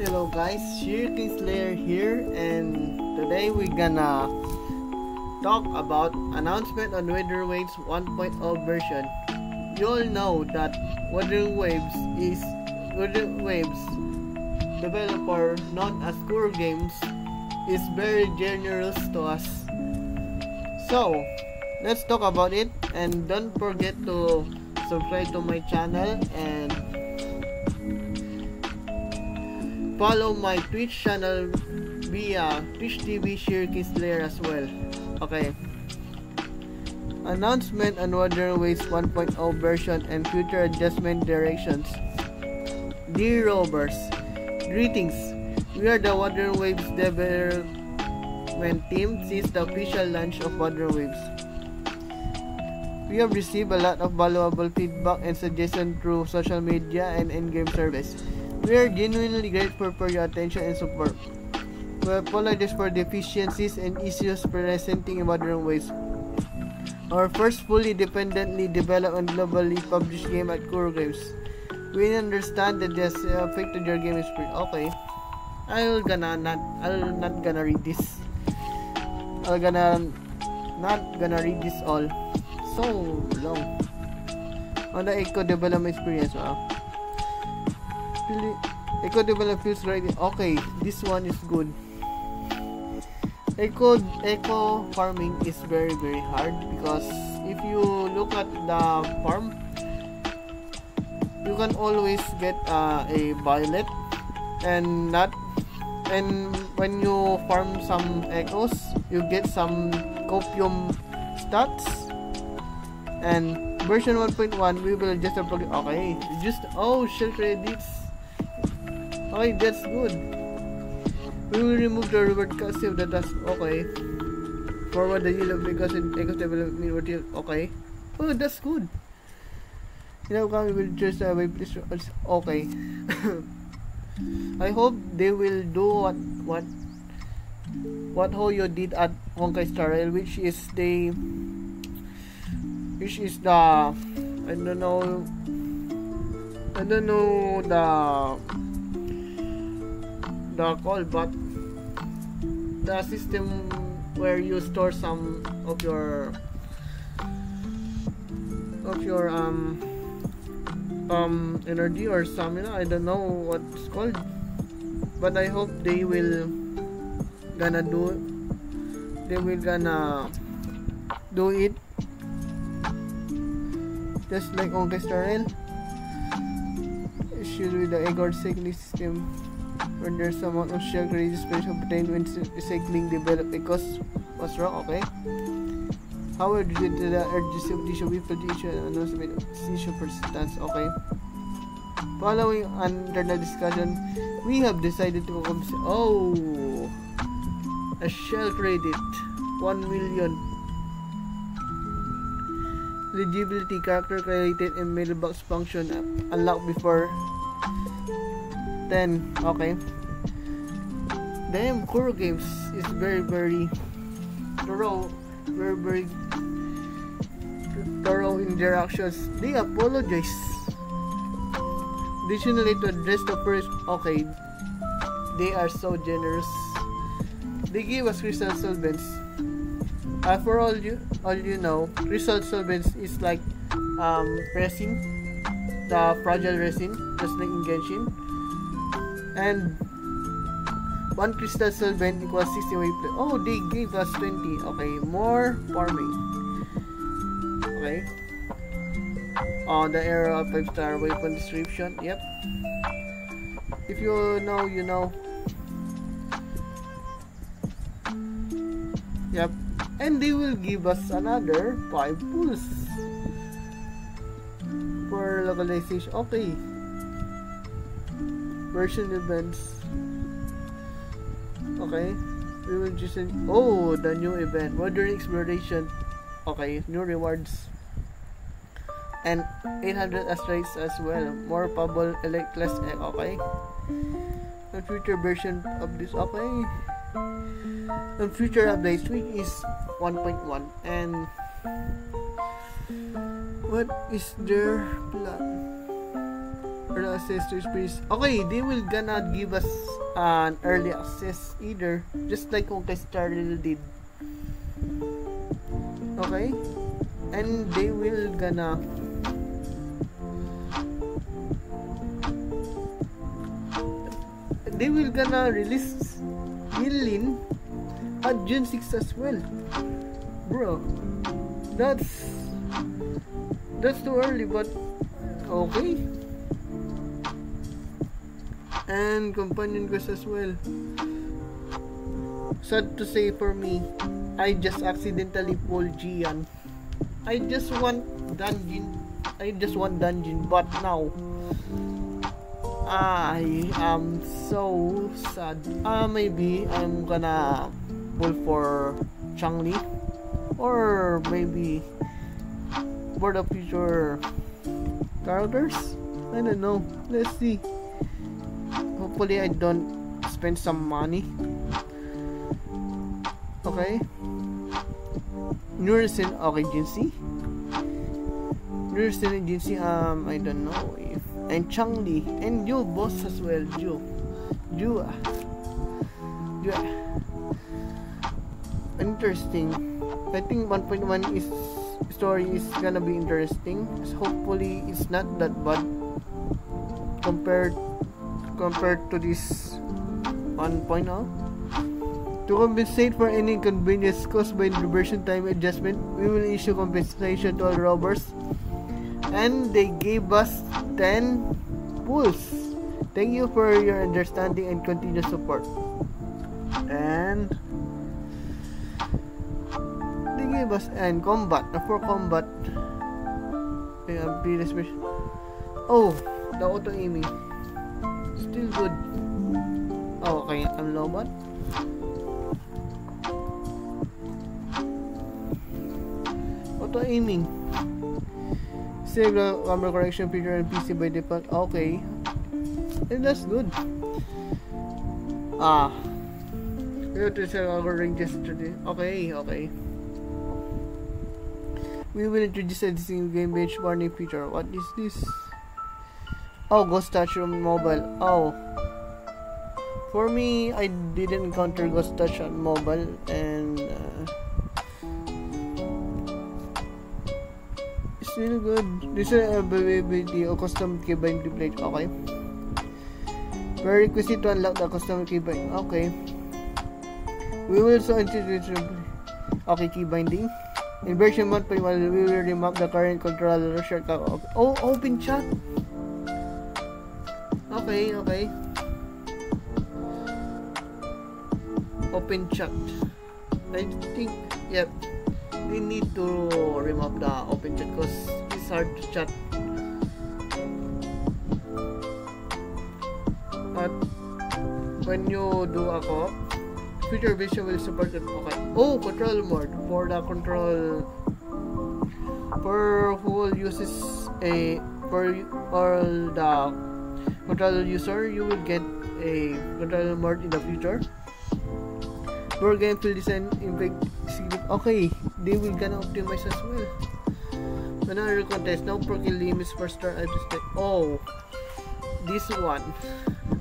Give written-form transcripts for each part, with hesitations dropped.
Hello guys, Shirky Slayer here, and today we're gonna talk about announcement on Weather Waves 1.0 version. You all know that Weather Waves developer known as Kuro Games is very generous to us. So let's talk about it, and don't forget to subscribe to my channel and follow my Twitch channel via Twitch TV Shirky Slayer as well. Okay. Announcement on Weather Waves 1.0 version and future adjustment directions. Dear rovers, greetings. We are the Weather Waves development team since the official launch of Weather Waves. We have received a lot of valuable feedback and suggestions through social media and in-game service. We are genuinely grateful for your attention and support. We apologize for deficiencies and issues presenting in Modern Waves. Our first fully independently developed and globally published game at Kuro Games. We understand that this affected your game experience. Okay, I'll not gonna read this. Not gonna read this all. So long. On the Echo development experience, wow. Echo development feels right. Okay, this one is good. Echo farming is very hard because if you look at the farm, you can always get a violet and when you farm some echoes, you get some copium stats. And version 1.1 we will just upload. Okay, shell credits. Okay, that's good. We will remove the reward cost of the task. Okay. Forward the yellow because in Echo development material. Okay. Oh, that's good. We will just wait. Okay. I hope they will do what Hoyo did at Honkai Star Rail, which is the I don't know the call, but the system where you store some of your energy or some, I don't know what it's called, but I hope they will gonna do it just like Honkai Star Rail. Issue with the Egor cycling system, when there's some amount of shell credits special obtained when recycling developed because what's wrong. Okay, however due to the urgency of the issue we put the issue announcement issue persistence. Okay, following internal discussion we have decided to a shell credit 1 million eligibility character created in mailbox function unlocked before 10. Okay. Damn, Kuro Games is very thorough, very thorough in their actions. They apologize. Additionally, to address the first, okay, they are so generous. They give us crystal solvents. For all you know, crystal solvents is like resin, the fragile resin, just like in Genshin. And one crystal solvent equals 60 weight. Oh, they gave us 20. Okay, more farming. Okay. The arrow of 5-star weapon description. Yep. If you know, you know. Yep. And they will give us another 5 pulls for localization. Okay. Version events. Okay, we will just the new event, modern exploration. Okay, new rewards and 800 asteroids as well, more Pebble elect class. Okay, and future version of this. Okay, and future updates week is 1.1. and what is their plan? Early access to experience. Okay, they will gonna give us an early access either, just like Honkai Star Rail did. Okay, and they will gonna release Healin at June 6 as well, bro. That's too early, but okay. And companion quest as well. Sad to say for me, I just accidentally pulled Gian. I just want dungeon, but now I am so sad. Maybe I'm gonna pull for Changli, or maybe for the future characters. I don't know. Let's see. Hopefully I don't spend some money. Okay. Nursing agency. Nursing agency. I don't know if. And Changli and you boss as well. You. Interesting. I think 1.1 story is gonna be interesting. So hopefully it's not that bad compared to this 1.0. To compensate for any inconvenience caused by the version time adjustment, we will issue compensation to all robbers. And they gave us 10 pulls. Thank you for your understanding and continued support. And they gave us and combat. For combat, oh, the auto aiming. Still good. Oh, okay, I'm lobot. Auto aiming. Save the camera correction feature and PC by default. Okay, and that's good. We have to set our ranges today. Okay. We will introduce a distinct game benchmarking feature. What is this? Oh, Ghost Touch on mobile. Oh, for me, I didn't encounter Ghost Touch on mobile, and it's really good. This is availability of custom keybind template. Okay. Prerequisite to unlock the custom keybind. Okay. We will also introduce key binding. In version 1.1, we will remap the current controller shortcut. Oh, open chat. Okay. Open chat. I think, yep. We need to remove the open chat because it's hard to chat. But when you do a co-op, future vision will support it. Okay. Oh, control mode for the control. For who uses for the controller user, you will get a controller mode in the future. For game field design, okay, they will gonna optimize as well. Another contest, no per kill limits per star adjusted. Oh, this one.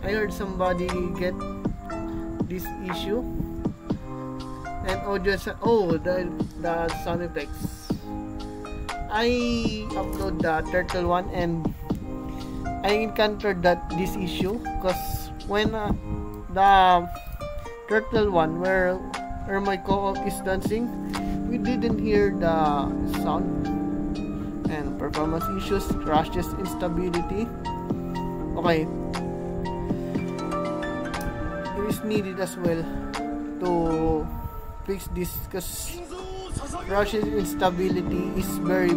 I heard somebody get this issue. And audio, the sound effects. I upload the turtle one and I encountered this issue because when the turtle one where my co-op is dancing, we didn't hear the sound, and performance issues, crashes, instability. Okay, it is needed as well to fix this because crashes, instability is very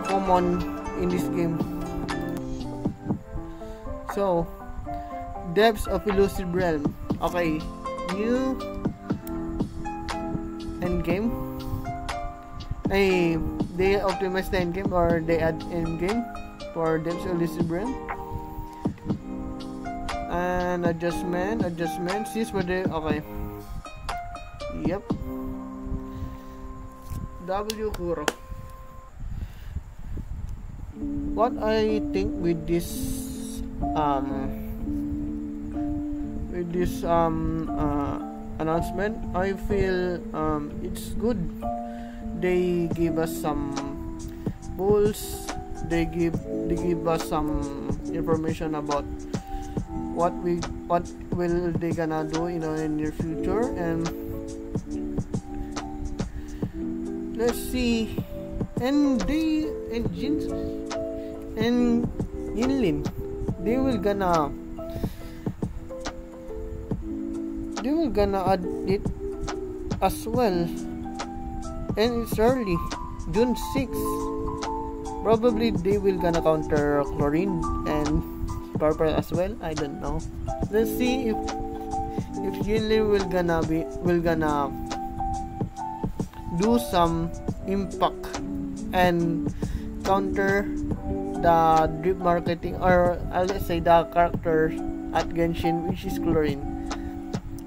common in this game. So, Depths of Elusive Realm. Okay, new endgame. They optimize the endgame or they add endgame for Depths of Elusive Realm. And adjustment. Sis for the okay. Yep. W Kuro. what I think with this announcement, I feel it's good. They give us some polls. They give us some information about what will they gonna do in the near future, and let's see. And Jin and Yinlin, they will gonna add it as well, and it's early, June 6th. Probably they will gonna counter chlorine and purple as well. I don't know. Let's see if Yinlin will gonna do some impact and counter the drip marketing, or let's say the character at Genshin, which is chlorine.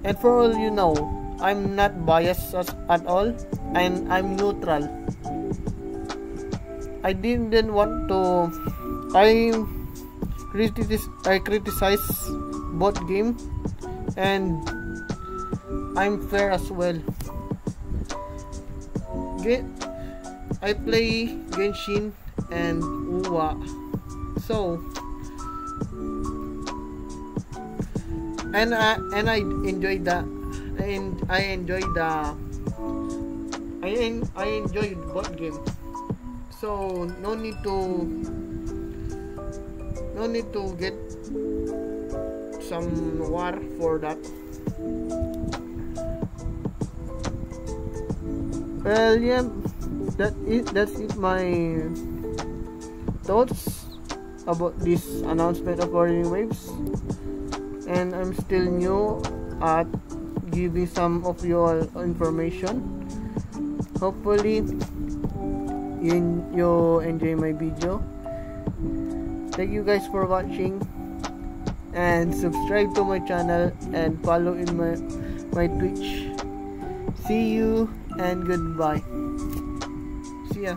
And for all you know, I'm not biased at all, and I'm neutral. I didn't want to. I criticize both game, and I'm fair as well. I play Genshin and UWA, so and I enjoy both game. So no need to get some war for that. Well, yeah, that's it, my thoughts about this announcement of Warring Waves. And I'm still new at giving some of your information. Hopefully you enjoy my video. Thank you guys for watching, and subscribe to my channel and follow in my Twitch. See you and goodbye. See ya.